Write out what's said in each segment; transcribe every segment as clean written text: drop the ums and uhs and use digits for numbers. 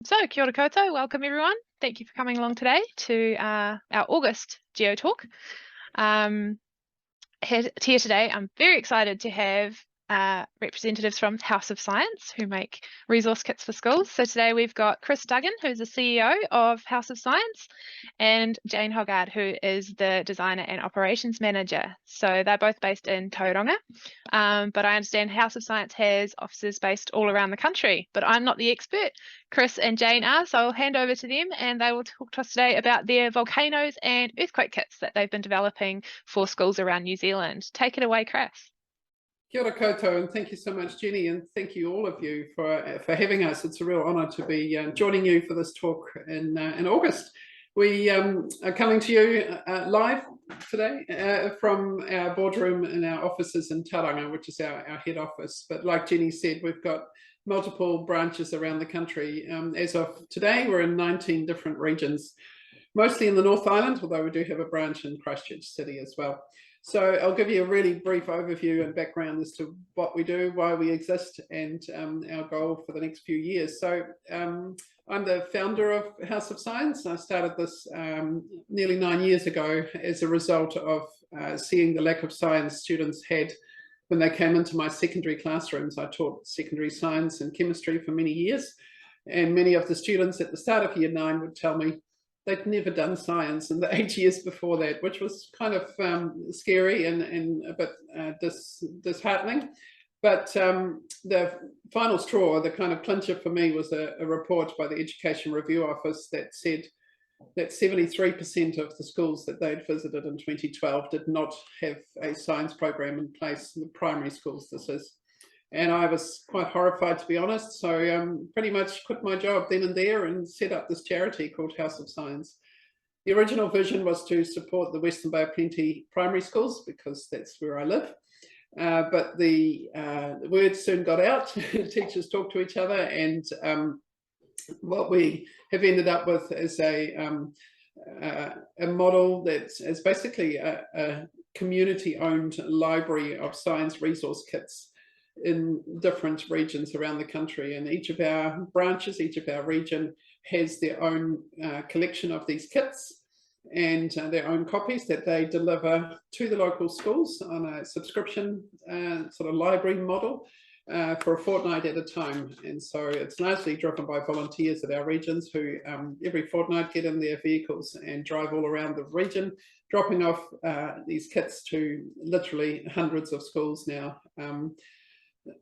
So, kia ora koutou, welcome everyone. Thank you for coming along today to our August GeoTalk. Here today, I'm very excited to have representatives from House of Science who make resource kits for schools. So today we've got Duggan, who's the CEO of House of Science, and Jane Hoggard, who is the designer and operations manager. So they're both based in Tauranga, but I understand House of Science has offices based all around the country, but I'm not the expert. Chris and Jane are, so I'll hand over to them and they will talk to us today about their volcanoes and earthquake kits that they've been developing for schools around New Zealand. Take it away, Chris. Kia ora koutou, and thank you so much, Jenny, and thank you all of you for having us. It's a real honour to be joining you for this talk in August. We are coming to you live today from our boardroom in our offices in Tauranga, which is our head office. But like Jenny said, we've got multiple branches around the country. As of today, we're in 19 different regions, mostly in the North Island, although we do have a branch in Christchurch City as well. So I'll give you a really brief overview and background as to what we do, why we exist, and our goal for the next few years. So I'm the founder of House of Science. I started this nearly 9 years ago as a result of seeing the lack of science students had when they came into my secondary classrooms. I taught secondary science and chemistry for many years, and many of the students at the start of year 9 would tell me they'd never done science in the 8 years before that, which was kind of scary and a bit disheartening. But the final straw, the kind of clincher for me, was a report by the Education Review Office that said that 73% of the schools that they'd visited in 2012 did not have a science program in place, in the primary schools this is. And I was quite horrified, to be honest, so pretty much quit my job then and there and set up this charity called House of Science. The original vision was to support the Western Bay of Plenty primary schools, because that's where I live. But the word soon got out, teachers talked to each other, and what we have ended up with is a model that is basically a community-owned library of science resource kits in different regions around the country, and each of our branches, each of our region has their own collection of these kits and their own copies that they deliver to the local schools on a subscription sort of library model for a fortnight at a time. And so it's largely driven by volunteers at our regions who every fortnight get in their vehicles and drive all around the region, dropping off these kits to literally hundreds of schools now.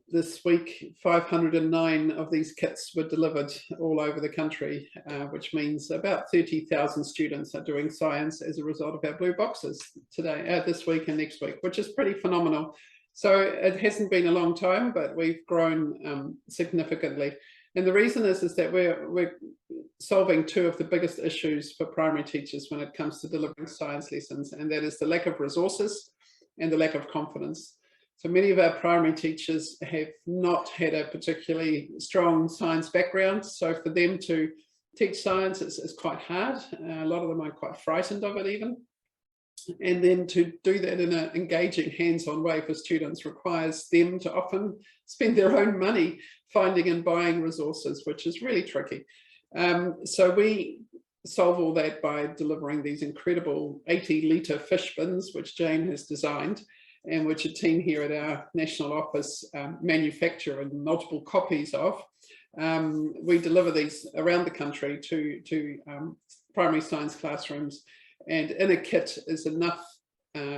This week, 509 of these kits were delivered all over the country, which means about 30,000 students are doing science as a result of our blue boxes today, this week and next week, which is pretty phenomenal. So it hasn't been a long time, but we've grown significantly. And the reason is that we're solving two of the biggest issues for primary teachers when it comes to delivering science lessons, and that is the lack of resources and the lack of confidence. So many of our primary teachers have not had a particularly strong science background. So for them to teach science is quite hard. A lot of them are quite frightened of it even. And then to do that in an engaging, hands-on way for students requires them to often spend their own money finding and buying resources, which is really tricky. So we solve all that by delivering these incredible 80-litre fish bins, which Jane has designed, and which a team here at our national office manufacture in multiple copies of. We deliver these around the country to primary science classrooms, and in a kit is enough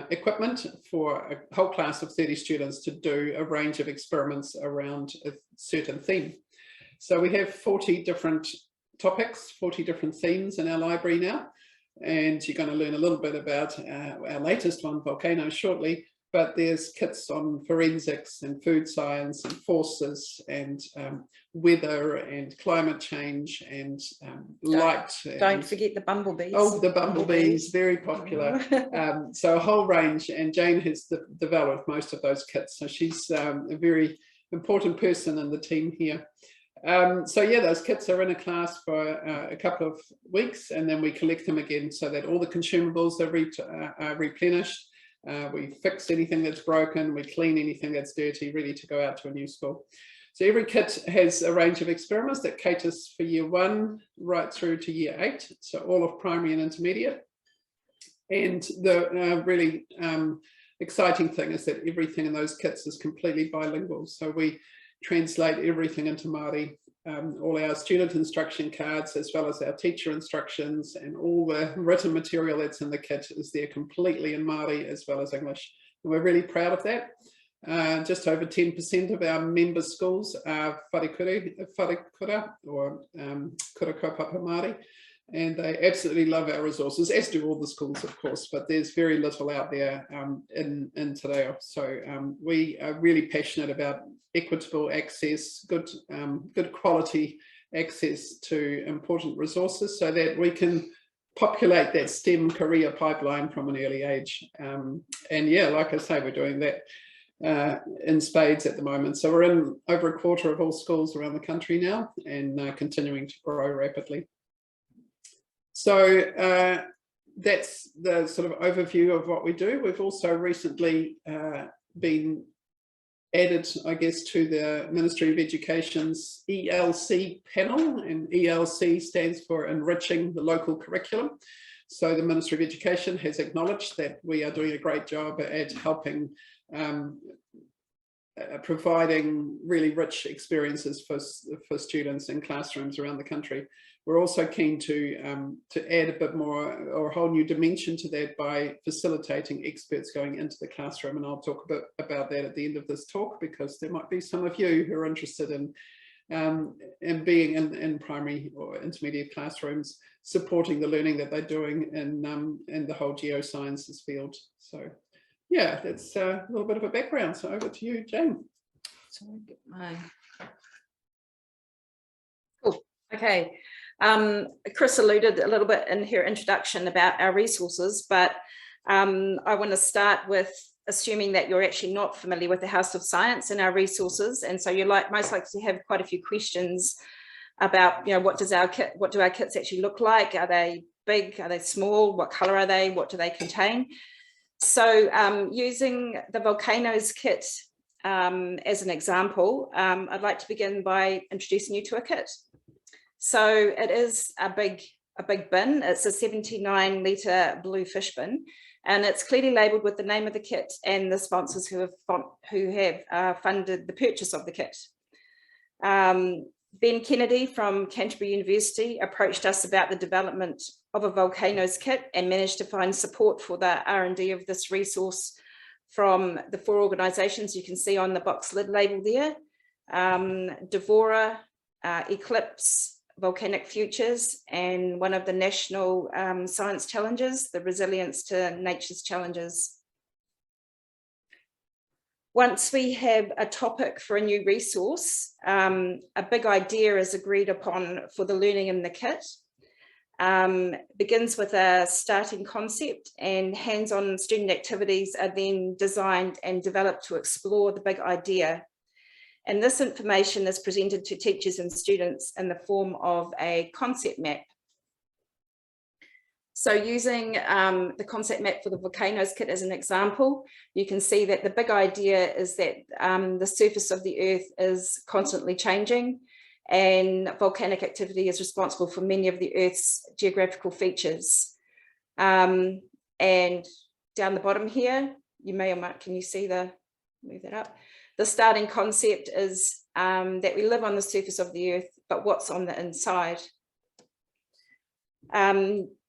equipment for a whole class of 30 students to do a range of experiments around a certain theme. So we have 40 different topics, 40 different themes in our library now, and you're going to learn a little bit about our latest one, Volcanoes, shortly. But there's kits on forensics and food science and forces and weather and climate change and light. Don't forget the bumblebees. Oh, the bumblebees, very popular. So a whole range, and Jane has developed most of those kits. So she's a very important person in the team here. So yeah, those kits are in a class for a couple of weeks, and then we collect them again so that all the consumables are replenished. We fix anything that's broken, we clean anything that's dirty, ready to go out to a new school. So every kit has a range of experiments that caters for year 1 right through to year 8, so all of primary and intermediate. And the really exciting thing is that everything in those kits is completely bilingual. So we translate everything into Māori, all our student instruction cards, as well as our teacher instructions, and all the written material that's in the kit is there completely in Māori as well as English. And we're really proud of that. Just over 10% of our member schools are wharekura or kura kaupapa Māori. And they absolutely love our resources, as do all the schools, of course, but there's very little out there in Te Reo. So we are really passionate about equitable access, good quality access to important resources so that we can populate that STEM career pipeline from an early age. And yeah, like I say, we're doing that in spades at the moment. So we're in over a quarter of all schools around the country now, and continuing to grow rapidly. So that's the sort of overview of what we do. We've also recently been added, I guess, to the Ministry of Education's ELC panel, and ELC stands for Enriching the Local Curriculum. So the Ministry of Education has acknowledged that we are doing a great job at helping providing really rich experiences for students in classrooms around the country. We're also keen to add a bit more, or a whole new dimension to that, by facilitating experts going into the classroom. And I'll talk a bit about that at the end of this talk, because there might be some of you who are interested in being in primary or intermediate classrooms, supporting the learning that they're doing in the whole geosciences field. So yeah, that's a little bit of a background. So over to you, Jane. So I get my... Cool. Okay. Chris alluded a little bit in her introduction about our resources, but I want to start with assuming that you're actually not familiar with the House of Science and our resources, and so you're most likely to have quite a few questions about, you know, what do our kits actually look like? Are they big? Are they small? What color are they? What do they contain? So using the Volcanoes kit as an example, I'd like to begin by introducing you to a kit. So it is a big bin. It's a 79-litre blue fish bin, and it's clearly labelled with the name of the kit and the sponsors who have funded the purchase of the kit. Ben Kennedy from Canterbury University approached us about the development of a Volcanoes kit and managed to find support for the R&D of this resource from the 4 organisations you can see on the box lid label there: Devora, Eclipse, Volcanic Futures, and one of the national science challenges, the Resilience to Nature's Challenges. Once we have a topic for a new resource, a big idea is agreed upon for the learning in the kit. Begins with a starting concept, and hands-on student activities are then designed and developed to explore the big idea. And this information is presented to teachers and students in the form of a concept map. So using the concept map for the Volcanoes kit as an example, you can see that the big idea is that the surface of the Earth is constantly changing, and volcanic activity is responsible for many of the Earth's geographical features. And down the bottom here, you may or might, can you see move that up? The starting concept is that we live on the surface of the Earth, but what's on the inside?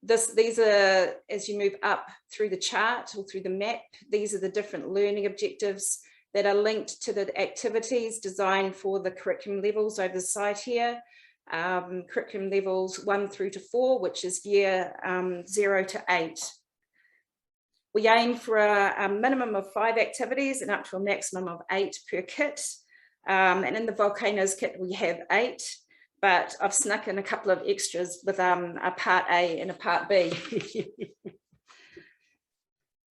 These are, as you move up through the chart or through the map, these are the different learning objectives that are linked to the activities designed for the curriculum levels over the site here. Curriculum levels 1 through to 4, which is year 0 to 8. We aim for a minimum of 5 activities and up to a maximum of 8 per kit. And in the Volcanoes kit, we have 8, but I've snuck in a couple of extras with a part A and a part B.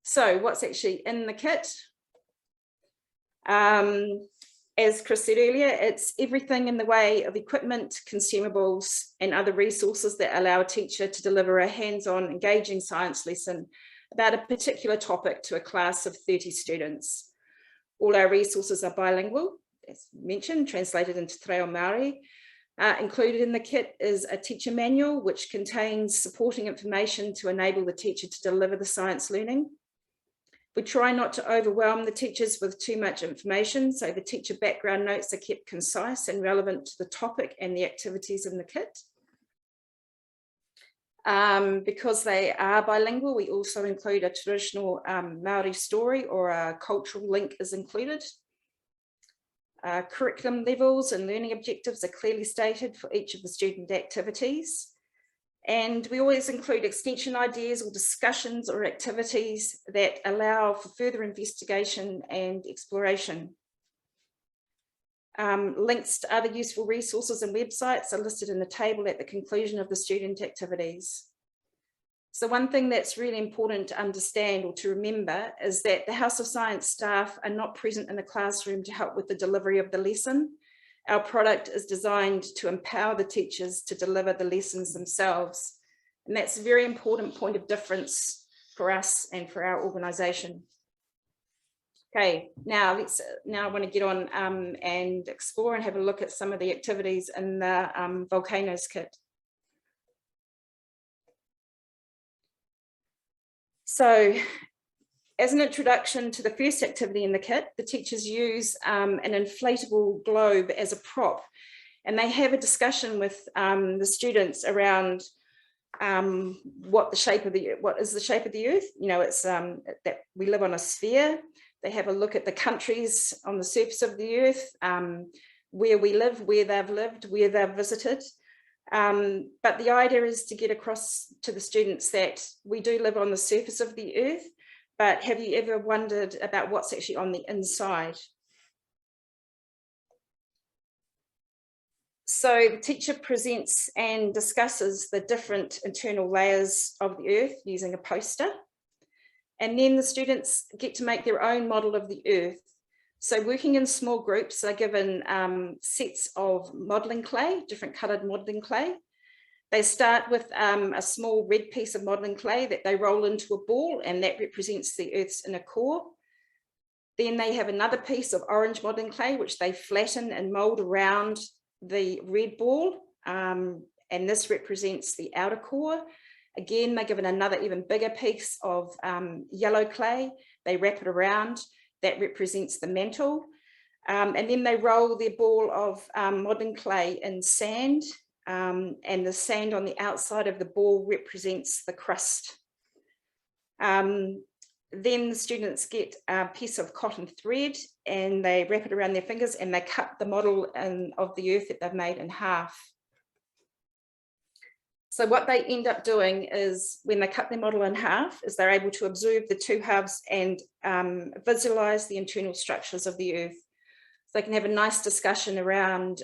So what's actually in the kit? As Chris said earlier, it's everything in the way of equipment, consumables, and other resources that allow a teacher to deliver a hands-on, engaging science lesson about a particular topic to a class of 30 students. All our resources are bilingual, as mentioned, translated into Te Reo Māori. Included in the kit is a teacher manual, which contains supporting information to enable the teacher to deliver the science learning. We try not to overwhelm the teachers with too much information, so the teacher background notes are kept concise and relevant to the topic and the activities in the kit. Because they are bilingual, we also include a traditional Māori story, or a cultural link is included. Curriculum levels and learning objectives are clearly stated for each of the student activities. And we always include extension ideas or discussions or activities that allow for further investigation and exploration. Links to other useful resources and websites are listed in the table at the conclusion of the student activities. So one thing that's really important to understand or to remember is that the House of Science staff are not present in the classroom to help with the delivery of the lesson. Our product is designed to empower the teachers to deliver the lessons themselves. And that's a very important point of difference for us and for our organisation. Okay, now I want to get on and explore and have a look at some of the activities in the Volcanoes kit. So, as an introduction to the first activity in the kit, the teachers use an inflatable globe as a prop, and they have a discussion with the students around what is the shape of the Earth. You know, it's that we live on a sphere. They have a look at the countries on the surface of the Earth, where we live, where they've lived, where they've visited. But the idea is to get across to the students that we do live on the surface of the Earth, but have you ever wondered about what's actually on the inside? So the teacher presents and discusses the different internal layers of the Earth using a poster. And then the students get to make their own model of the Earth. So working in small groups, they're given sets of modelling clay, different coloured modelling clay. They start with a small red piece of modelling clay that they roll into a ball, and that represents the Earth's inner core. Then they have another piece of orange modelling clay, which they flatten and mould around the red ball, and this represents the outer core. Again, they're given another even bigger piece of yellow clay. They wrap it around. That represents the mantle. And then they roll their ball of modelling clay in sand, and the sand on the outside of the ball represents the crust. Then the students get a piece of cotton thread, and they wrap it around their fingers, and they cut the model of the Earth that they've made in half. So what they end up doing is, when they cut their model in half, is they're able to observe the two halves and visualize the internal structures of the Earth. So they can have a nice discussion around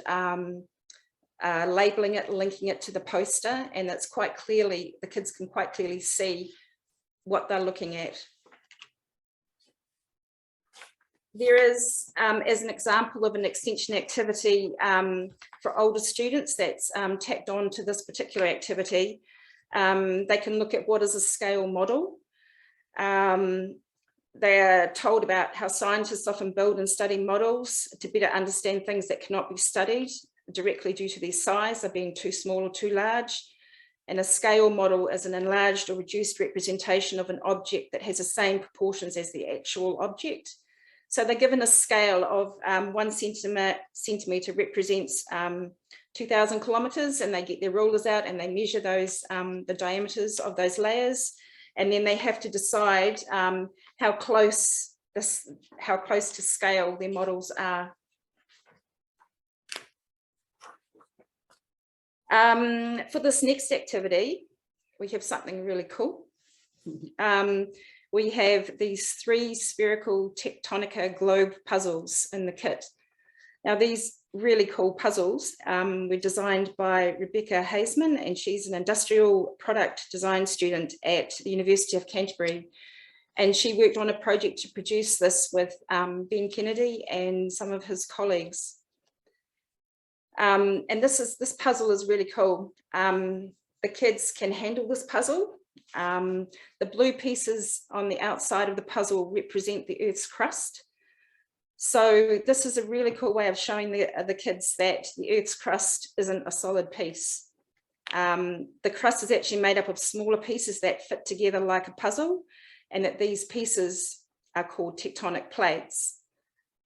labeling it, linking it to the poster, and it's quite clearly, the kids can quite clearly see what they're looking at. There is, as an example of an extension activity for older students that's tacked on to this particular activity, they can look at what is a scale model. They are told about how scientists often build and study models to better understand things that cannot be studied directly due to their size, or being too small or too large. And a scale model is an enlarged or reduced representation of an object that has the same proportions as the actual object. So they're given a scale of 1 centimetre represents 2,000 kilometres, and they get their rulers out and they measure those the diameters of those layers, and then they have to decide how close to scale their models are. For this next activity, we have something really cool. We have these 3 spherical Tectonic globe puzzles in the kit. Now, these really cool puzzles were designed by Rebecca Haseman, and she's an industrial product design student at the University of Canterbury. And she worked on a project to produce this with Ben Kennedy and some of his colleagues. And this puzzle is really cool. The kids can handle this puzzle. The blue pieces on the outside of the puzzle represent the Earth's crust. So this is a really cool way of showing the kids that the Earth's crust isn't a solid piece. The crust is actually made up of smaller pieces that fit together like a puzzle, and that these pieces are called tectonic plates.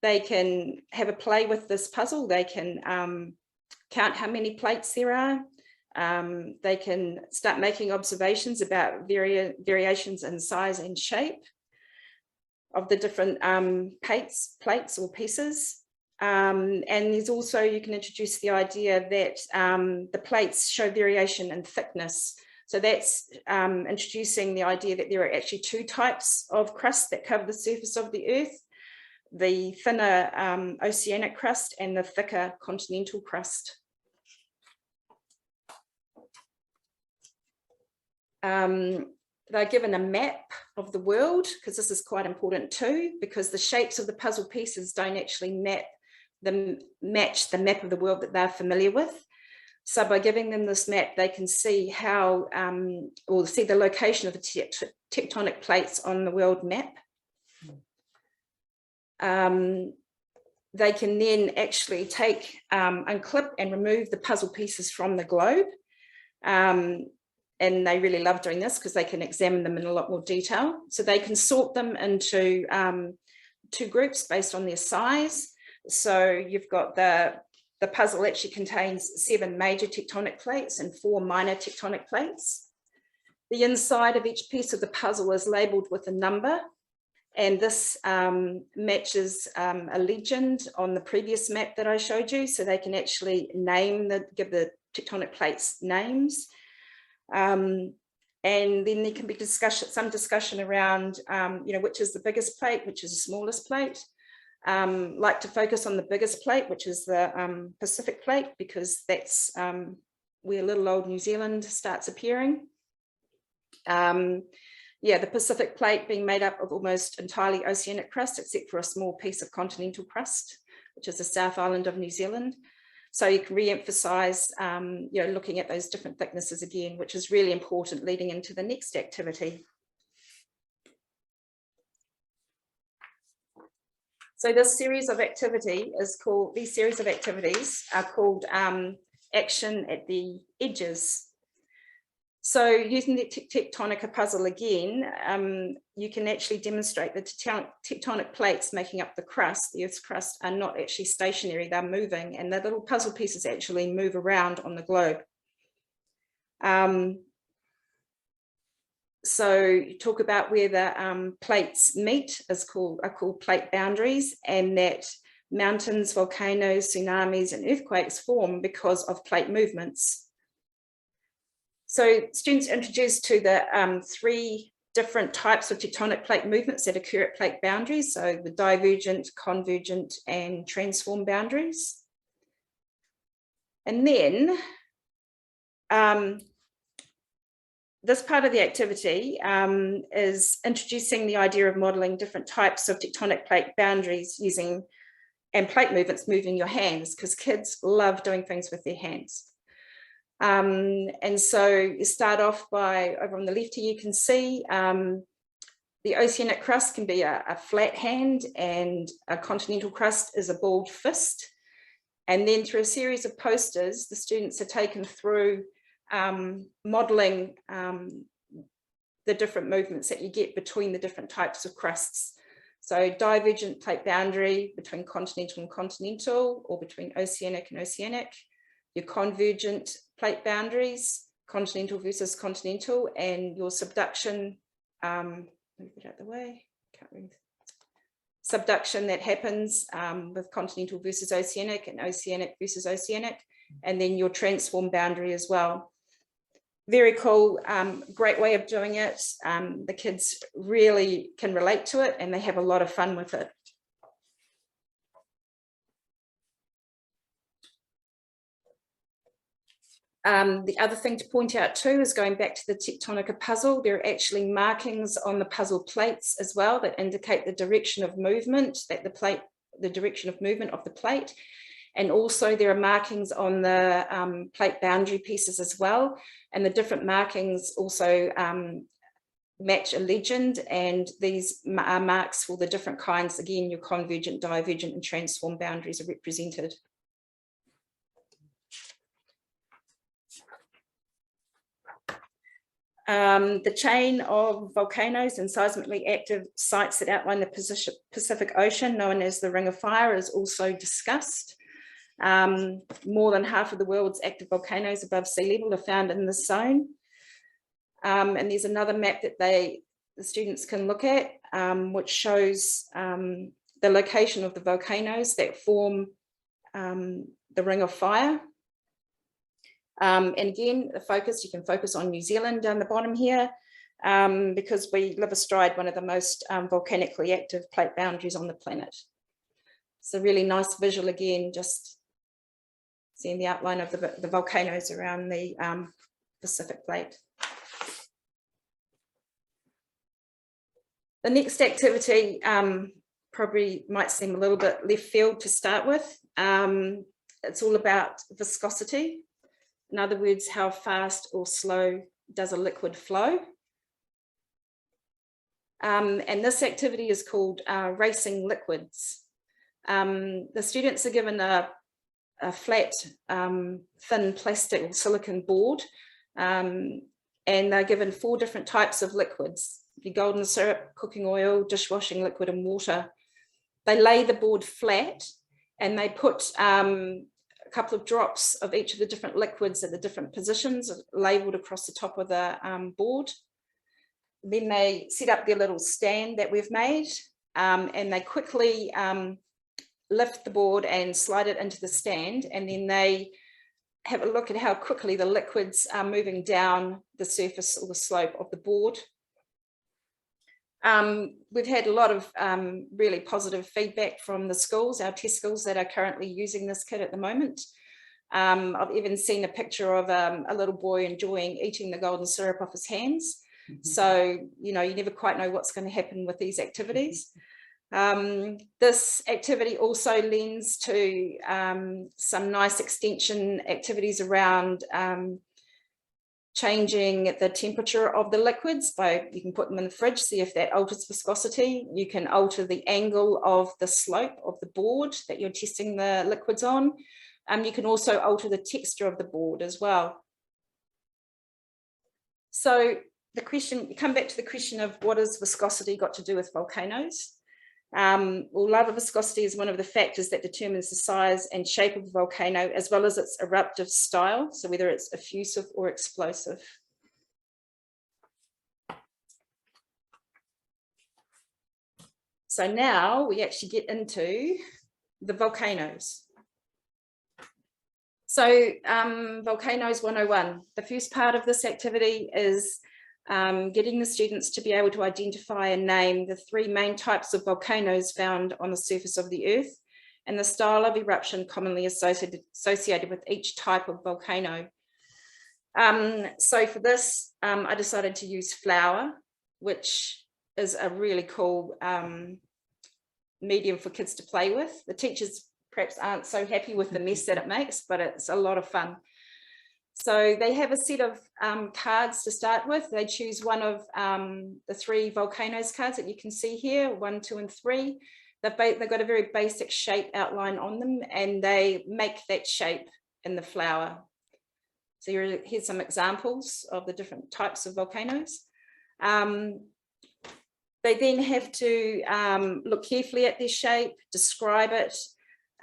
They can have a play with this puzzle. They can count how many plates there are. They can start making observations about variations in size and shape of the different plates or pieces. And there's also, you can introduce the idea that the plates show variation in thickness. So that's introducing the idea that there are actually two types of crust that cover the surface of the Earth: the thinner oceanic crust and the thicker continental crust. They're given a map of the world, because this is quite important too, because the shapes of the puzzle pieces don't actually match the map of the world that they're familiar with. So by giving them this map, they can see how, or see the location of the tectonic plates on the world map. They can then actually take, unclip and remove the puzzle pieces from the globe. And they really love doing this because they can examine them in a lot more detail. So they can sort them into two groups based on their size. So you've got the puzzle actually contains 7 major tectonic plates and 4 minor tectonic plates. The inside of each piece of the puzzle is labeled with a number, and this matches a legend on the previous map that I showed you. So they can actually give the tectonic plates names. And then there can be some discussion around, which is the biggest plate, which is the smallest plate. Like to focus on the biggest plate, which is the Pacific plate, because that's where little old New Zealand starts appearing. The Pacific plate being made up of almost entirely oceanic crust, except for a small piece of continental crust, which is the South Island of New Zealand. So you can re-emphasize, looking at those different thicknesses again, which is really important leading into the next activity. So this series of activities are called action at the edges. So using the Tectonic Puzzle again, you can actually demonstrate that tectonic plates making up the crust, the Earth's crust, are not actually stationary, they're moving, and the little puzzle pieces actually move around on the globe. So you talk about where the plates meet are called plate boundaries, and that mountains, volcanoes, tsunamis, and earthquakes form because of plate movements. So students are introduced to the 3 different types of tectonic plate movements that occur at plate boundaries. So the divergent, convergent, and transform boundaries. And then this part of the activity is introducing the idea of modeling different types of tectonic plate boundaries and plate movements moving your hands, because kids love doing things with their hands. And so you start off by, over on the left here, you can see the oceanic crust can be a flat hand, and a continental crust is a balled fist. And then through a series of posters, the students are taken through modeling the different movements that you get between the different types of crusts. So divergent plate boundary between continental and continental, or between oceanic and oceanic. Your convergent plate boundaries, continental versus continental, and your subduction, move it out the way, can't read. Subduction that happens with continental versus oceanic and oceanic versus oceanic, and then your transform boundary as well. Very cool, great way of doing it. The kids really can relate to it, and they have a lot of fun with it. The other thing to point out too is, going back to the Tectonic Puzzle, there are actually markings on the puzzle plates as well that indicate the direction of movement, the direction of movement of the plate. And also there are markings on the plate boundary pieces as well. And the different markings also match a legend, and these are marks for the different kinds. Again, your convergent, divergent, and transform boundaries are represented. The chain of volcanoes and seismically active sites that outline the Pacific Ocean, known as the Ring of Fire, is also discussed. More than half of the world's active volcanoes above sea level are found in this zone. And there's another map that the students can look at, which shows the location of the volcanoes that form the Ring of Fire. And again, you can focus on New Zealand down the bottom here, because we live astride one of the most volcanically active plate boundaries on the planet. It's a really nice visual, again, just seeing the outline of the volcanoes around the Pacific plate. The next activity probably might seem a little bit left field to start with. It's all about viscosity. In other words, how fast or slow does a liquid flow? And this activity is called racing liquids. The students are given a flat, thin plastic or silicon board, and they're given 4 different types of liquids: the golden syrup, cooking oil, dishwashing liquid, and water. They lay the board flat and they put a couple of drops of each of the different liquids at the different positions labeled across the top of the board. Then they set up their little stand that we've made, and they quickly lift the board and slide it into the stand, and then they have a look at how quickly the liquids are moving down the surface or the slope of the board. We've had a lot of really positive feedback from the schools, our test schools that are currently using this kit at the moment. I've even seen a picture of a little boy enjoying eating the golden syrup off his hands. So, you never quite know what's going to happen with these activities. This activity also lends to some nice extension activities around changing the temperature of the liquids. You can put them in the fridge, see if that alters viscosity. You can alter the angle of the slope of the board that you're testing the liquids on. You can also alter the texture of the board as well. So you come back to the question of what has viscosity got to do with volcanoes? Well, lava viscosity is one of the factors that determines the size and shape of the volcano, as well as its eruptive style, so whether it's effusive or explosive. So now we actually get into the volcanoes. So Volcanoes 101, the first part of this activity is getting the students to be able to identify and name the 3 main types of volcanoes found on the surface of the Earth and the style of eruption commonly associated with each type of volcano. So for this, I decided to use flour, which is a really cool medium for kids to play with. The teachers perhaps aren't so happy with the mess that it makes, but it's a lot of fun. So they have a set of cards to start with. They choose one of the 3 volcanoes cards that you can see here, 1, 2, and 3. They've got a very basic shape outline on them, and they make that shape in the flour. So here's some examples of the different types of volcanoes. They then have to look carefully at their shape, describe it.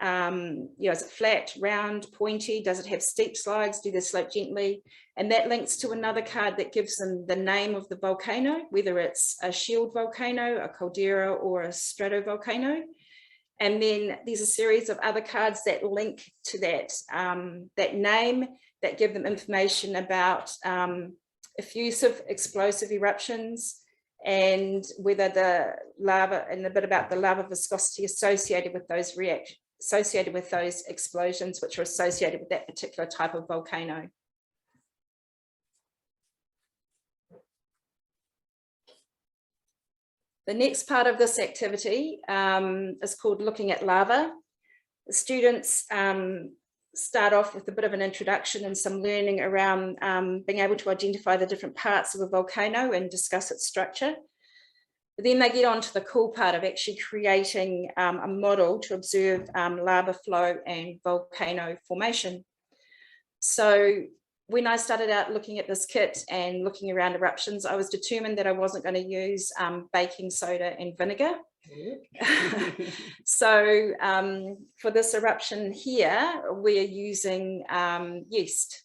Is it flat, round, pointy? Does it have steep slides? Do they slope gently? And that links to another card that gives them the name of the volcano, whether it's a shield volcano, a caldera, or a stratovolcano. And then there's a series of other cards that link to that, that name, that give them information about effusive, explosive eruptions, and whether the lava, and a bit about the lava viscosity associated with those explosions, which are associated with that particular type of volcano. The next part of this activity is called looking at lava. The students start off with a bit of an introduction and some learning around being able to identify the different parts of a volcano and discuss its structure. But then they get on to the cool part of actually creating a model to observe lava flow and volcano formation. So when I started out looking at this kit and looking around eruptions, I was determined that I wasn't going to use baking soda and vinegar. So for this eruption here, we're using yeast.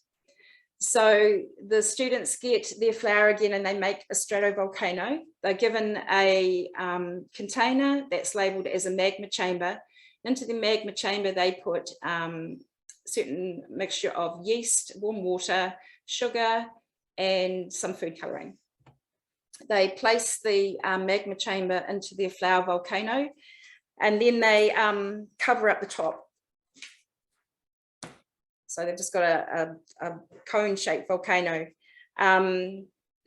So the students get their flour again and they make a stratovolcano. They're given a container that's labeled as a magma chamber. Into the magma chamber, they put certain mixture of yeast, warm water, sugar, and some food coloring. They place the magma chamber into their flour volcano, and then they cover up the top. So they've just got a cone-shaped volcano.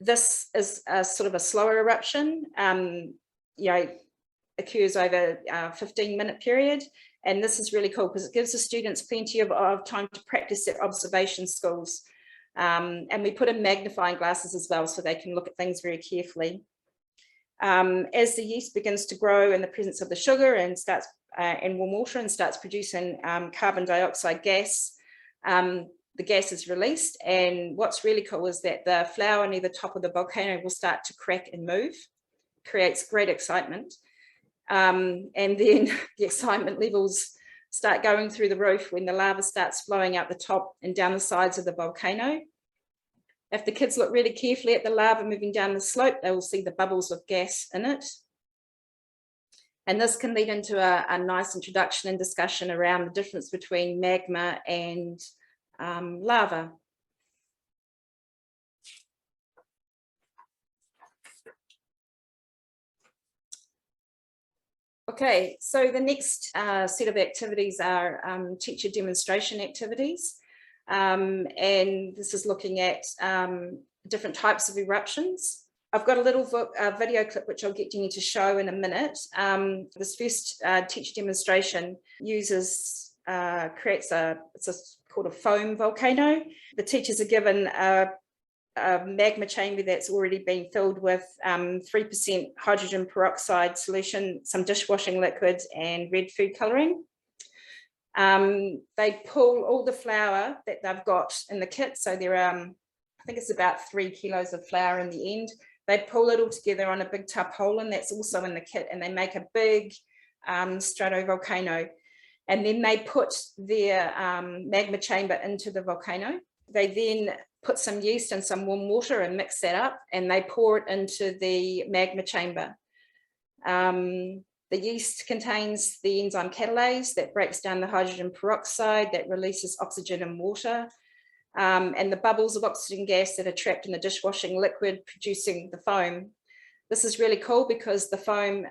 This is a sort of a slower eruption, occurs over a 15-minute period. And this is really cool because it gives the students plenty of time to practice their observation skills. And we put in magnifying glasses as well so they can look at things very carefully. As the yeast begins to grow in the presence of the sugar and starts and warm water and starts producing carbon dioxide gas, the gas is released. And what's really cool is that the flour near the top of the volcano will start to crack and move. Creates great excitement. And then the excitement levels start going through the roof when the lava starts flowing out the top and down the sides of the volcano. If the kids look really carefully at the lava moving down the slope, they will see the bubbles of gas in it. And this can lead into a nice introduction and discussion around the difference between magma and lava. Okay, so the next set of activities are teacher demonstration activities. And this is looking at different types of eruptions. I've got a little video clip which I'll get Jenny to show in a minute. This first teacher demonstration uses, it's called a foam volcano. The teachers are given a magma chamber that's already been filled with 3% hydrogen peroxide solution, some dishwashing liquids and red food colouring. They pull all the flour that they've got in the kit. So there are, I think it's about 3 kilos of flour in the end. They pull it all together on a big tarpaulin that's also in the kit, and they make a big stratovolcano. And then they put their magma chamber into the volcano. They then put some yeast and some warm water and mix that up, and they pour it into the magma chamber. The yeast contains the enzyme catalase that breaks down the hydrogen peroxide that releases oxygen and water, and the bubbles of oxygen gas that are trapped in the dishwashing liquid producing the foam. This is really cool because the foam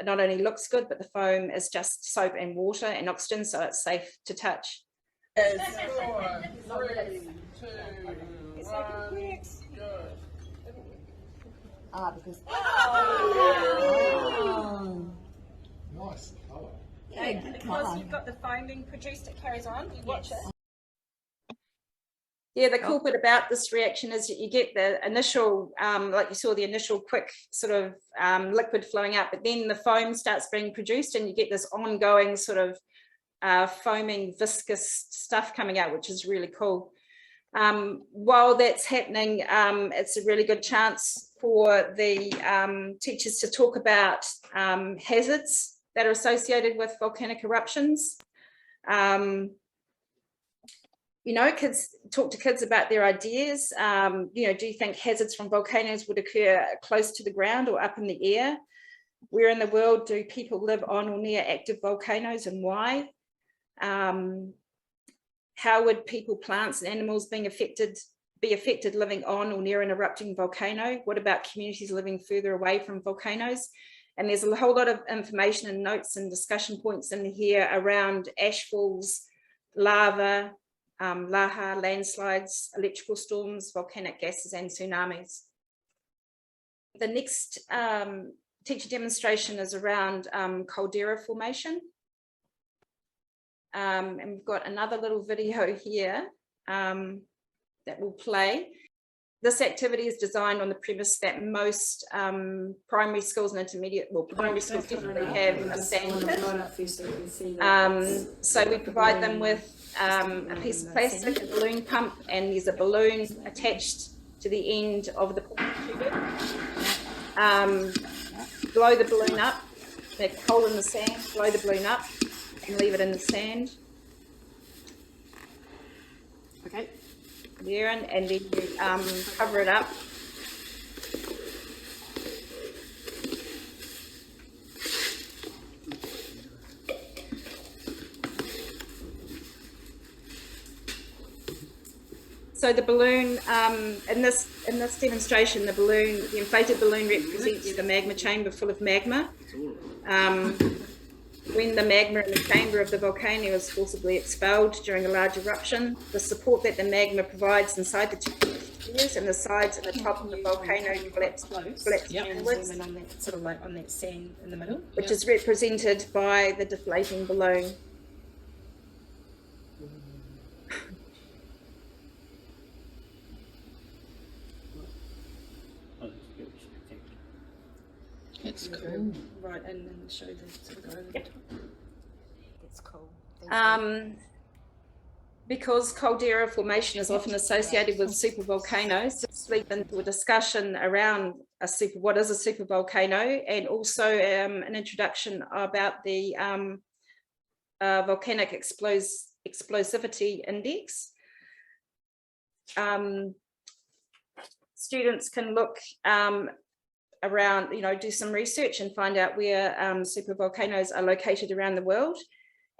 not only looks good, but the foam is just soap and water and oxygen, so it's safe to touch. 4, 3, 2, 1, go. Because Nice colour. yeah, good Because colour. you've got the foam being produced, it carries on. You watch it. Yeah, the cool bit about this reaction is that you get the initial, like you saw, the initial quick sort of liquid flowing out, but then the foam starts being produced and you get this ongoing sort of foaming viscous stuff coming out, which is really cool. While that's happening, it's a really good chance for the teachers to talk about hazards that are associated with volcanic eruptions. Kids talk to kids about their ideas. Do you think hazards from volcanoes would occur close to the ground or up in the air? Where in the world do people live on or near active volcanoes, and why? How would people, plants and animals be affected living on or near an erupting volcano? What about communities living further away from volcanoes? And there's a whole lot of information and notes and discussion points in here around ashfalls, lava, laha, landslides, electrical storms, volcanic gases and tsunamis. The next teacher demonstration is around caldera formation. And we've got another little video here that will play. This activity is designed on the premise that most primary schools and intermediate, well, primary schools definitely have a sand pit. So we provide them with a piece of plastic, a balloon pump, and there's a balloon attached to the end of the tube. Blow the balloon up, make a hole in the sand, blow the balloon up, and leave it in the sand. Okay. There, and then you cover it up. So the balloon, in this demonstration, the inflated balloon represents the magma chamber full of magma. When the magma in the chamber of the volcano is forcibly expelled during a large eruption, the support that the magma provides inside the tiers and the sides and the top of the volcano collapse downwards, sort of like on that sand in the middle, which is represented by the deflating balloon. It's cool. Right, and then show the sort of over the top. It's cool. Because caldera formation is often associated with supervolcanoes, let's leap into a discussion around what is a supervolcano, and also an introduction about the volcanic explosivity index. Students can look around, do some research and find out where supervolcanoes are located around the world,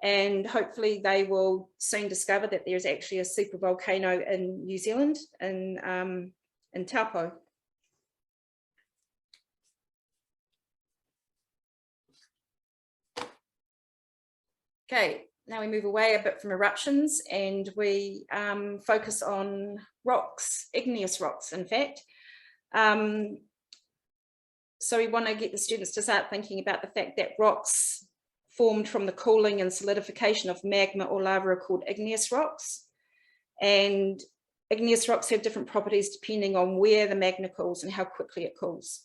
and hopefully they will soon discover that there's actually a supervolcano in New Zealand, in Taupo. Okay, now we move away a bit from eruptions and we focus on rocks, igneous rocks, in fact. So we want to get the students to start thinking about the fact that rocks formed from the cooling and solidification of magma or lava are called igneous rocks. And igneous rocks have different properties depending on where the magma cools and how quickly it cools.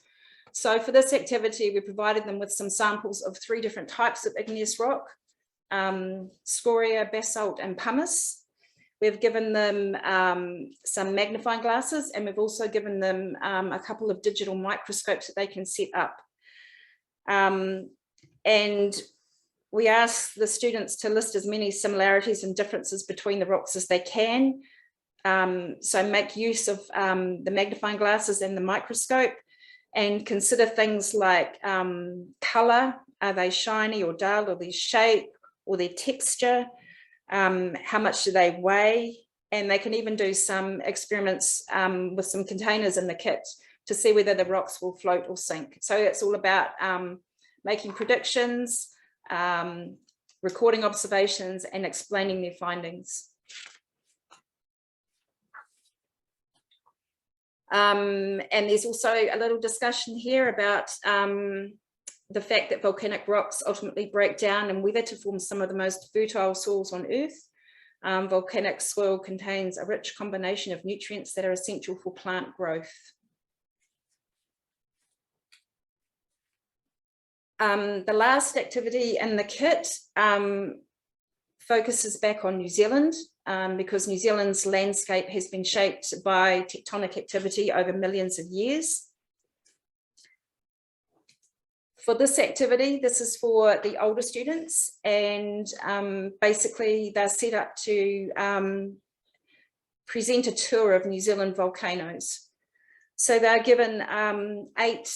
So for this activity, we provided them with some samples of 3 different types of igneous rock, scoria, basalt, and pumice. We've given them some magnifying glasses, and we've also given them a couple of digital microscopes that they can set up. And we asked the students to list as many similarities and differences between the rocks as they can. So make use of the magnifying glasses and the microscope, and consider things like color. Are they shiny or dull, or their shape or their texture? How much do they weigh? And they can even do some experiments with some containers in the kit to see whether the rocks will float or sink. So it's all about making predictions, recording observations, and explaining their findings. And there's also a little discussion here about the fact that volcanic rocks ultimately break down and weather to form some of the most fertile soils on Earth. Volcanic soil contains a rich combination of nutrients that are essential for plant growth. The last activity in the kit focuses back on New Zealand, because New Zealand's landscape has been shaped by tectonic activity over millions of years. For this activity, this is for the older students, and basically they're set up to present a tour of New Zealand volcanoes. So they're given 8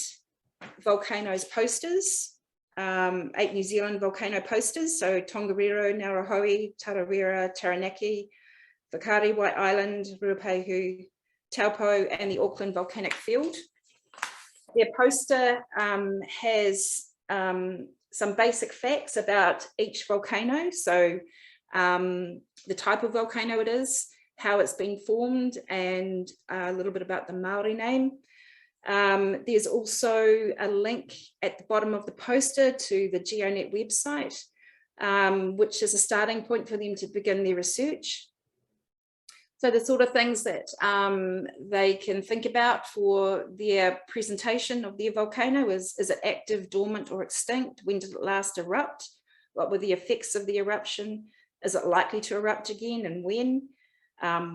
volcanoes posters, 8 New Zealand volcano posters, so Tongariro, Ngauruhoe, Tarawera, Taranaki, Whakaari, White Island, Ruapehu, Taupo, and the Auckland volcanic field. Their poster has some basic facts about each volcano, so the type of volcano it is, how it's been formed, and a little bit about the Maori name. There's also a link at the bottom of the poster to the GeoNet website, which is a starting point for them to begin their research. So the sort of things that they can think about for their presentation of their volcano is it active, dormant, or extinct? When did it last erupt? What were the effects of the eruption? Is it likely to erupt again, and when?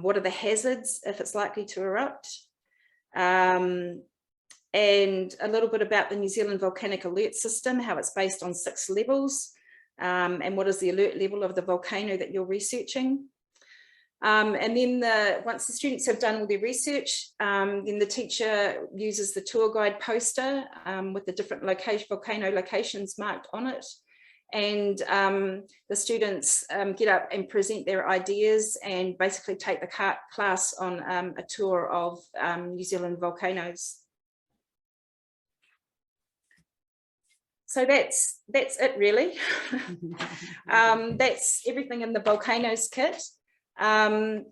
What are the hazards if it's likely to erupt? And a little bit about the New Zealand Volcanic Alert System, how it's based on 6 levels, and what is the alert level of the volcano that you're researching. And then once the students have done all their research, then the teacher uses the tour guide poster with the different volcano locations marked on it. And the students get up and present their ideas and basically take the class on a tour of New Zealand volcanoes. So that's it really. That's everything in the Volcanoes kit. The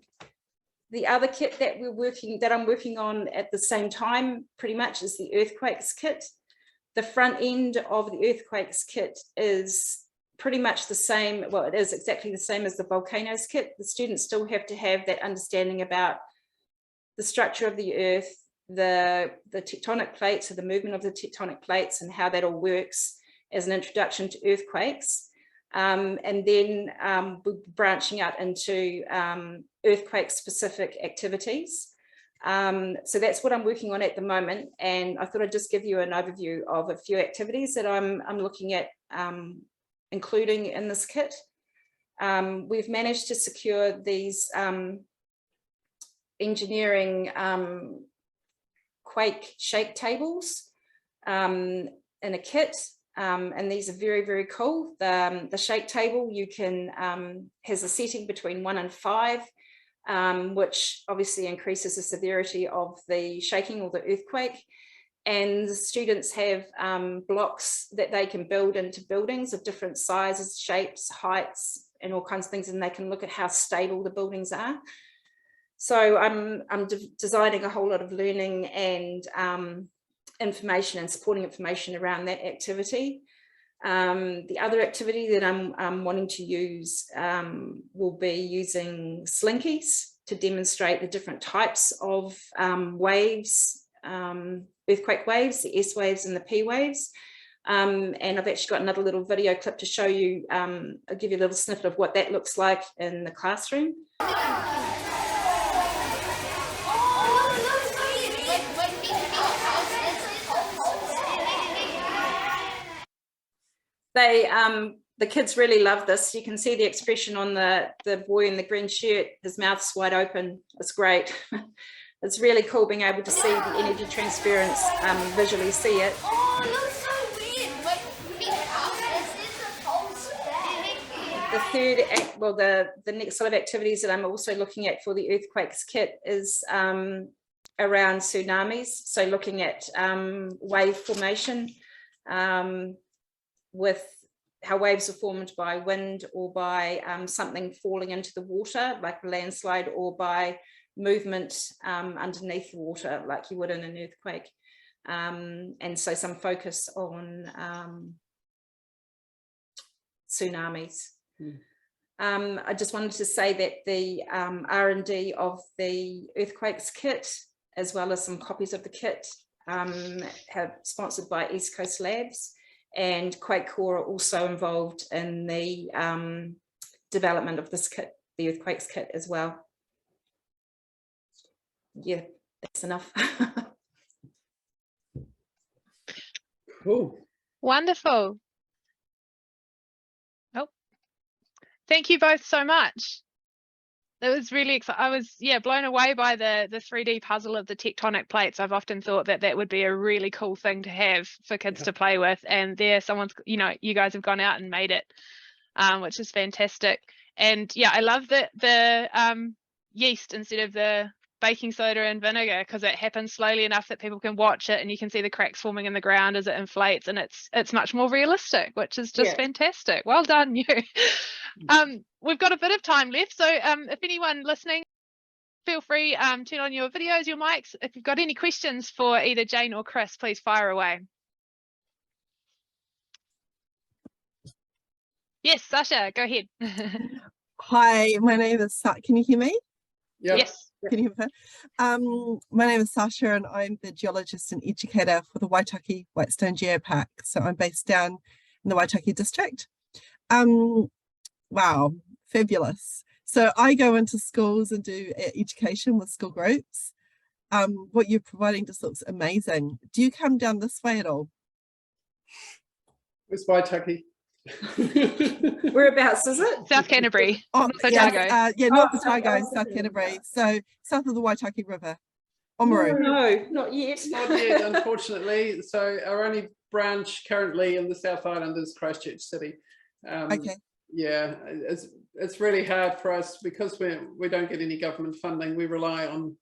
other kit that I'm working on at the same time pretty much is the Earthquakes kit. The front end of the Earthquakes kit is pretty much the same. Well, it is exactly the same as the Volcanoes kit. The students still have to have that understanding about the structure of the Earth, the tectonic plates, or the movement of the tectonic plates, and how that all works as an introduction to earthquakes. And then we're branching out into earthquake-specific activities. So that's what I'm working on at the moment, and I thought I'd just give you an overview of a few activities that I'm looking at including in this kit. We've managed to secure these engineering quake shake tables in a kit. And these are very, very cool. The shake table has a setting between 1 and 5, which obviously increases the severity of the shaking or the earthquake. And the students have blocks that they can build into buildings of different sizes, shapes, heights, and all kinds of things, and they can look at how stable the buildings are. So I'm designing a whole lot of learning and information and supporting information around that activity. The other activity that I'm wanting to use will be using slinkies to demonstrate the different types of waves, earthquake waves, the S waves and the P waves. And I've actually got another little video clip to show you. I'll give you a little snippet of what that looks like in the classroom. The kids really love this. You can see the expression on the boy in the green shirt. His mouth's wide open. It's great. It's really cool being able to see the energy transference, visually see it. Oh, it looks so weird. Wait, The next sort of activities that I'm also looking at for the Earthquakes kit is around tsunamis. So looking at wave formation, with how waves are formed by wind or by something falling into the water, like a landslide, or by movement underneath the water, like you would in an earthquake. And so some focus on tsunamis. I just wanted to say that the R&D of the Earthquakes kit, as well as some copies of the kit, have sponsored by East Coast Labs, and Quake Core are also involved in the development of this kit, the Earthquakes kit, as well. Yeah, that's enough. Cool. Wonderful. Oh, thank you both so much. That was really exciting. I was, blown away by the 3D puzzle of the tectonic plates. I've often thought that would be a really cool thing to have for kids to play with. And you guys have gone out and made it, which is fantastic. And yeah, I love the yeast instead of the baking soda and vinegar, because it happens slowly enough that people can watch it and you can see the cracks forming in the ground as it inflates, and it's much more realistic, which is just fantastic. Well done, you. We've got a bit of time left, so if anyone listening, feel free, turn on your videos, your mics. If you've got any questions for either Jane or Chris, please fire away. Yes, Sasha, go ahead. Hi, my name is Can you hear me? Yeah. Yes. Can you hear me? My name is Sasha and I'm the geologist and educator for the Waitaki Whitestone Geopark. So I'm based down in the Waitaki district. Wow, fabulous. So I go into schools and do education with school groups. What you're providing just looks amazing. Do you come down this way at all? It's Waitaki. Whereabouts is it? South Canterbury. Oh, North yeah, Otago. North Oh, Otago, South South Canterbury. So south of the Waitaki River. Oamaru. No, not yet. Not yet, unfortunately. So our only branch currently in the South Island is Christchurch City. Okay. Yeah, it's really hard for us because we don't get any government funding. We rely on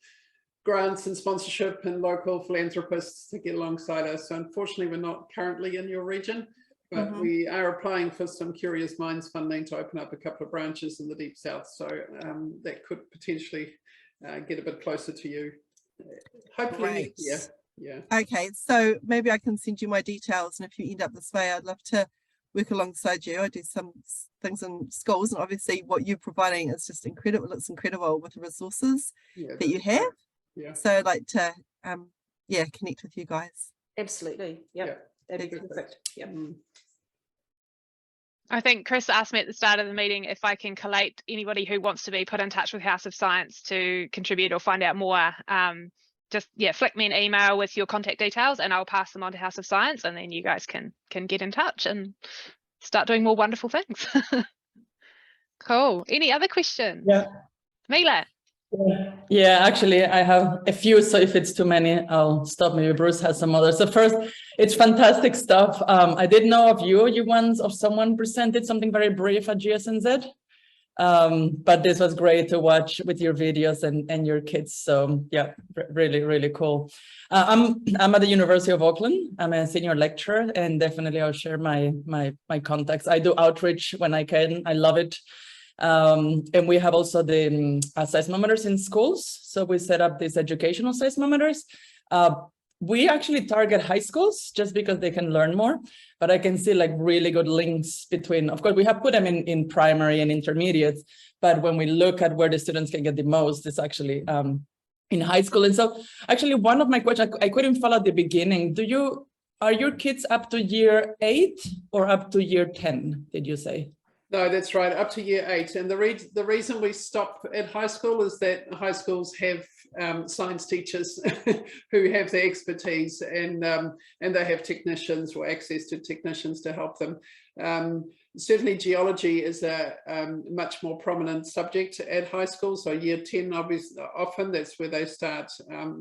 grants and sponsorship and local philanthropists to get alongside us. So unfortunately, we're not currently in your region, but we are applying for some Curious Minds funding to open up a couple of branches in the Deep South. So that could potentially get a bit closer to you. Hopefully, yeah. Okay, so maybe I can send you my details, and if you end up this way, I'd love to work alongside you. I do some things in schools, and obviously what you're providing is just incredible. It looks incredible with the resources that you have. Yeah. So I'd like to connect with you guys. Absolutely. Yep. That'd be perfect. Yep. I think Chris asked me at the start of the meeting if I can collate anybody who wants to be put in touch with House of Science to contribute or find out more. Just flick me an email with your contact details and I'll pass them on to House of Science, and then you guys can get in touch and start doing more wonderful things. Cool. Any other questions? Yeah. Mila. Yeah, actually, I have a few, so if it's too many, I'll stop. Maybe Bruce has some others. So first, it's fantastic stuff. I did know of you once, of someone presented something very brief at GSNZ, but this was great to watch with your videos and your kids. So yeah, really, really cool. I'm at the University of Auckland. I'm a senior lecturer, and definitely I'll share my contacts. I do outreach when I can. I love it. And we have also the seismometers in schools. So we set up these educational seismometers. We actually target high schools just because they can learn more, but I can see like really good links between, of course, we have put them in primary and intermediate, but when we look at where the students can get the most, it's actually in high school. And so actually one of my questions, I couldn't follow the beginning. Are your kids up to year 8 or up to year 10, did you say? No, that's right, up to year 8. And the reason we stop at high school is that high schools have science teachers who have the expertise, and they have technicians or access to technicians to help them. Certainly geology is a much more prominent subject at high school. So year 10, obviously, often that's where they start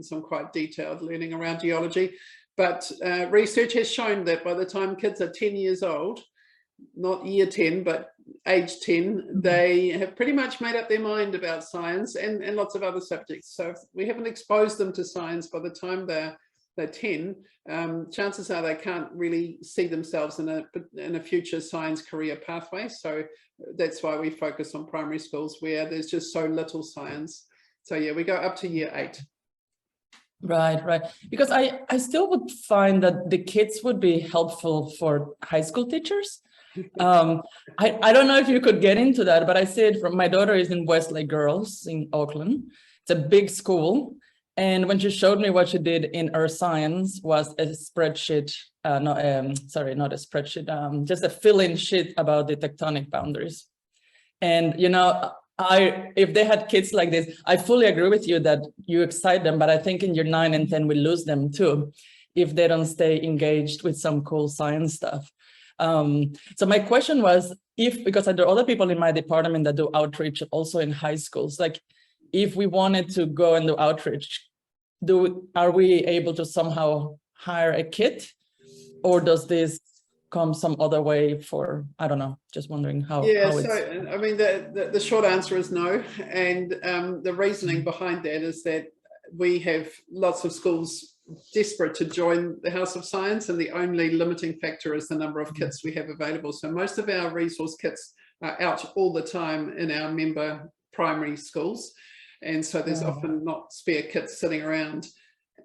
some quite detailed learning around geology. But research has shown that by the time kids are 10 years old, not year 10, but age 10, they have pretty much made up their mind about science and lots of other subjects. So if we haven't exposed them to science by the time they're 10, chances are they can't really see themselves in a future science career pathway. So that's why we focus on primary schools where there's just so little science. So yeah, we go up to year 8. Right. Because I still would find that the kids would be helpful for high school teachers. I don't know if you could get into that, but I see it from my daughter is in Westlake Girls in Auckland. It's a big school. And when she showed me what she did in Earth Science was a spreadsheet, not a spreadsheet, just a fill-in sheet about the tectonic boundaries. And, you know, if they had kids like this, I fully agree with you that you excite them, but I think in year 9 and 10, we lose them too, if they don't stay engaged with some cool science stuff. So my question was, because there are other people in my department that do outreach also in high schools, like if we wanted to go and do outreach, are we able to somehow hire a kit, or does this come some other way for, I don't know, just wondering how. Yeah, how so I mean, the short answer is no. And the reasoning behind that is that we have lots of schools desperate to join the House of Science, and the only limiting factor is the number of kits we have available. So most of our resource kits are out all the time in our member primary schools, and so there's often not spare kits sitting around.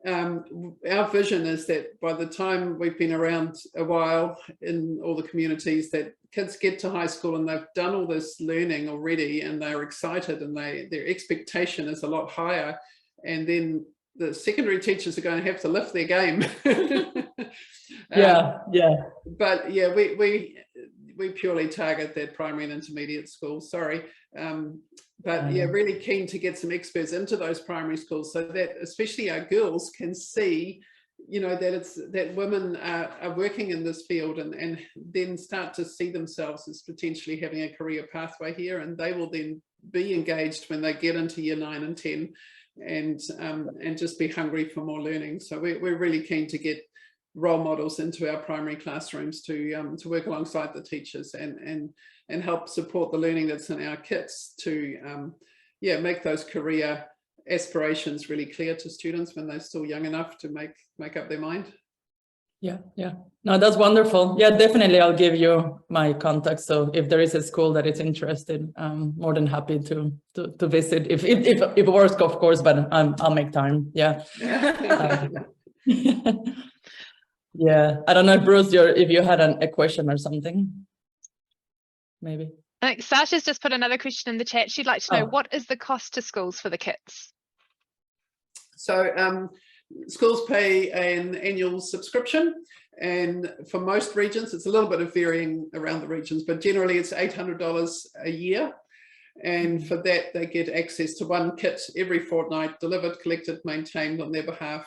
our vision is that by the time we've been around a while in all the communities, that kids get to high school and they've done all this learning already and they're excited and their expectation is a lot higher. And then the secondary teachers are going to have to lift their game. Yeah. But yeah, we purely target that primary and intermediate schools, sorry. But yeah, really keen to get some experts into those primary schools so that especially our girls can see, you know, that women are working in this field and then start to see themselves as potentially having a career pathway here, and they will then be engaged when they get into year 9 and 10 and just be hungry for more learning. So we're really keen to get role models into our primary classrooms to work alongside the teachers and help support the learning that's in our kits to make those career aspirations really clear to students when they're still young enough to make up their mind. Yeah. No, that's wonderful. Yeah, definitely. I'll give you my contact. So if there is a school that is interested, I'm more than happy to visit. If it works, of course, but I'll make time. Yeah. Yeah. I don't know, Bruce, if you had a question or something, maybe. I think Sasha's just put another question in the chat. She'd like to know, what is the cost to schools for the kits? So schools pay an annual subscription, and for most regions, it's a little bit of varying around the regions, but generally it's $800 a year. And for that, they get access to one kit every fortnight, delivered, collected, maintained on their behalf.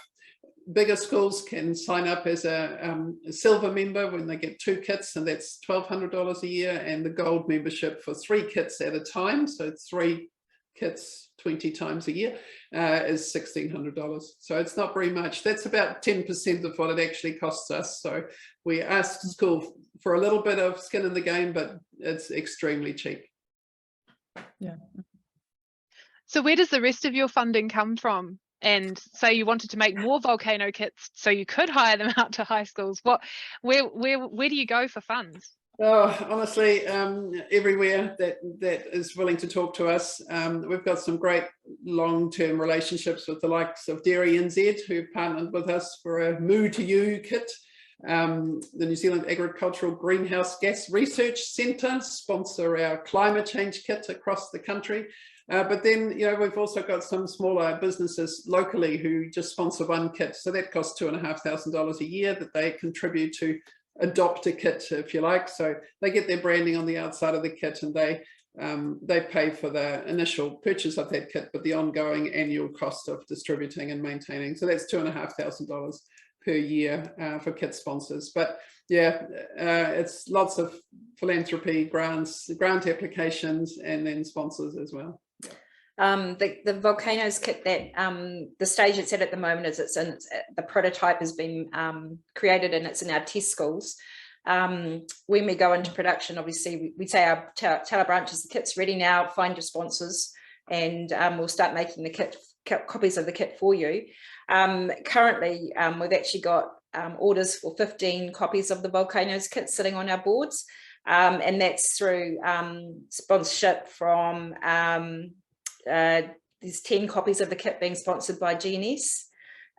Bigger schools can sign up as a silver member when they get 2 kits, and that's $1,200 a year, and the gold membership for 3 kits at a time, so 3 kits 20 times a year, is $1,600. So it's not very much. That's about 10% of what it actually costs us. So we ask school for a little bit of skin in the game, but it's extremely cheap. Yeah. So where does the rest of your funding come from? And say you wanted to make more volcano kits so you could hire them out to high schools. Where do you go for funds? Oh, honestly, everywhere that is willing to talk to us. We've got some great long-term relationships with the likes of Dairy NZ, who've partnered with us for a Moo to You kit. The New Zealand Agricultural Greenhouse Gas Research Centre sponsor our climate change kit across the country. But then, you know, we've also got some smaller businesses locally who just sponsor one kit. So that costs $2,500 a year that they contribute to adopt a kit, if you like. So they get their branding on the outside of the kit, and they pay for the initial purchase of that kit, but the ongoing annual cost of distributing and maintaining. So that's $2,500 per year for kit sponsors. But yeah, it's lots of philanthropy, grants, grant applications, and then sponsors as well. The Volcanoes kit, that the stage it's at the moment is the prototype has been created and it's in our test schools. When we go into production, obviously we say tell our branches the kit's ready now, find your sponsors, and we'll start making the copies of the kit for you. Currently, we've actually got orders for 15 copies of the Volcanoes kit sitting on our boards, and that's through sponsorship from there's 10 copies of the kit being sponsored by GNS.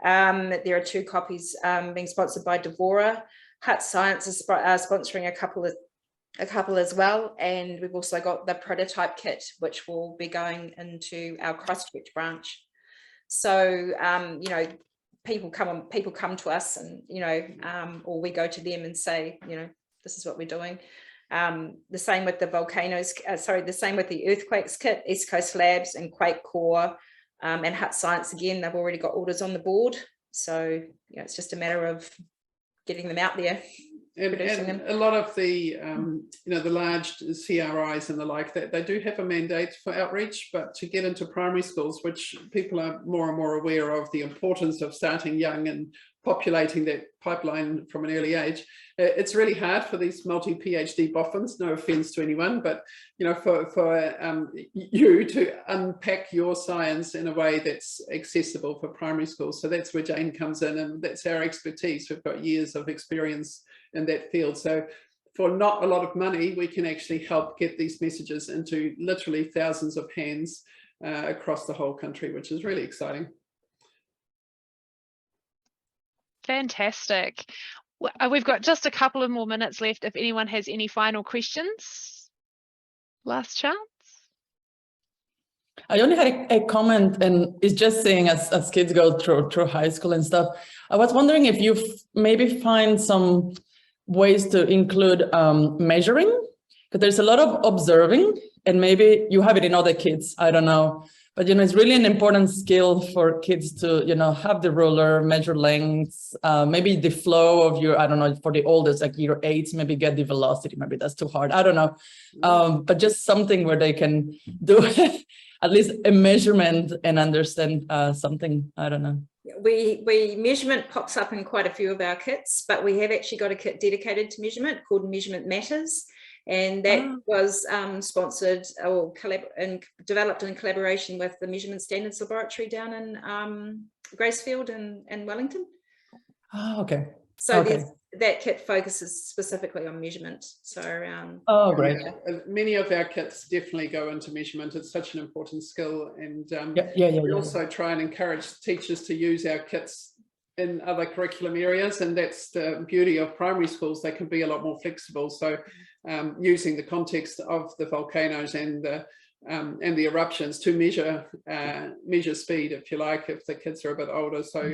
There are 2 copies being sponsored by Devora. Hut Science is sponsoring a couple as well, and we've also got the prototype kit, which will be going into our Christchurch branch. So you know, people come to us, and you know, or we go to them and say, you know, this is what we're doing. The same with the Volcanoes, the same with the Earthquakes kit, East Coast Labs and Quake Core, and Hut Science, again, they've already got orders on the board. So, you know, it's just a matter of getting them out there. And a lot of the, you know, the large CRIs and the like, that they do have a mandate for outreach, but to get into primary schools, which people are more and more aware of the importance of starting young and populating that pipeline from an early age, it's really hard for these multi-PhD boffins, no offense to anyone, but, you know, for you to unpack your science in a way that's accessible for primary schools. So that's where Jane comes in, and that's our expertise. We've got years of experience in that field. So for not a lot of money, we can actually help get these messages into literally thousands of hands across the whole country, which is really exciting. Fantastic. We've got just a couple of more minutes left if anyone has any final questions. Last chance. I only had a comment, and it's just saying as kids go through high school and stuff, I was wondering if you maybe find some ways to include measuring, because there's a lot of observing, and maybe you have it in other kids, I don't know. But, it's really an important skill for kids to, have the ruler, measure lengths, maybe the flow of your, I don't know, for the oldest, like year 8, maybe get the velocity. Maybe that's too hard. I don't know. But just something where they can do at least a measurement and understand something. I don't know. We measurement pops up in quite a few of our kits, but we have actually got a kit dedicated to measurement called Measurement Matters. And that was sponsored or developed in collaboration with the Measurement Standards Laboratory down in Gracefield and Wellington. Oh, okay. So that kit focuses specifically on measurement. So great. Many of our kits definitely go into measurement. It's such an important skill, and we also try and encourage teachers to use our kits in other curriculum areas, and that's the beauty of primary schools. They can be a lot more flexible. So using the context of the volcanoes and the eruptions to measure speed, if you like, if the kids are a bit older. So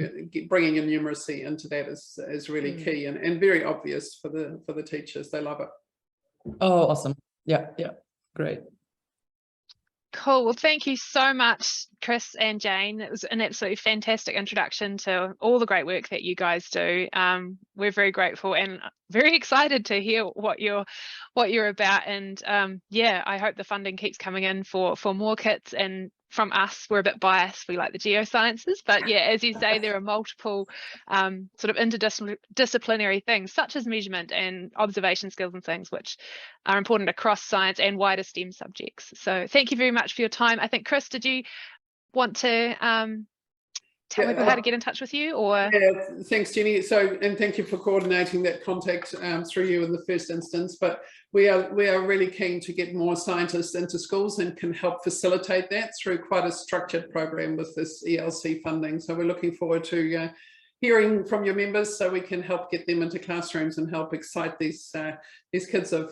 bringing in numeracy into that is really key and very obvious for the teachers. They love it. Oh, awesome. Yeah, great. Cool. Well, thank you so much, Chris and Jane. It was an absolutely fantastic introduction to all the great work that you guys do. We're very grateful and very excited to hear what you're about. And I hope the funding keeps coming in for more kits. And from us, we're a bit biased. We like the geosciences, but as you say, there are multiple sort of interdisciplinary things such as measurement and observation skills and things which are important across science and wider STEM subjects. So thank you very much for your time. I think, Chris, did you want to tell people how to get in touch with you? Or thanks, Jenny. And thank you for coordinating that contact through you in the first instance. But we are really keen to get more scientists into schools and can help facilitate that through quite a structured program with this ELC funding. So we're looking forward to hearing from your members so we can help get them into classrooms and help excite these kids of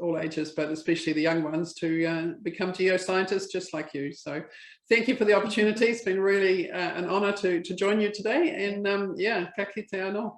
all ages, but especially the young ones, to become geoscientists just like you. So thank you for the opportunity. It's been really an honour to join you today, and ka kite anō.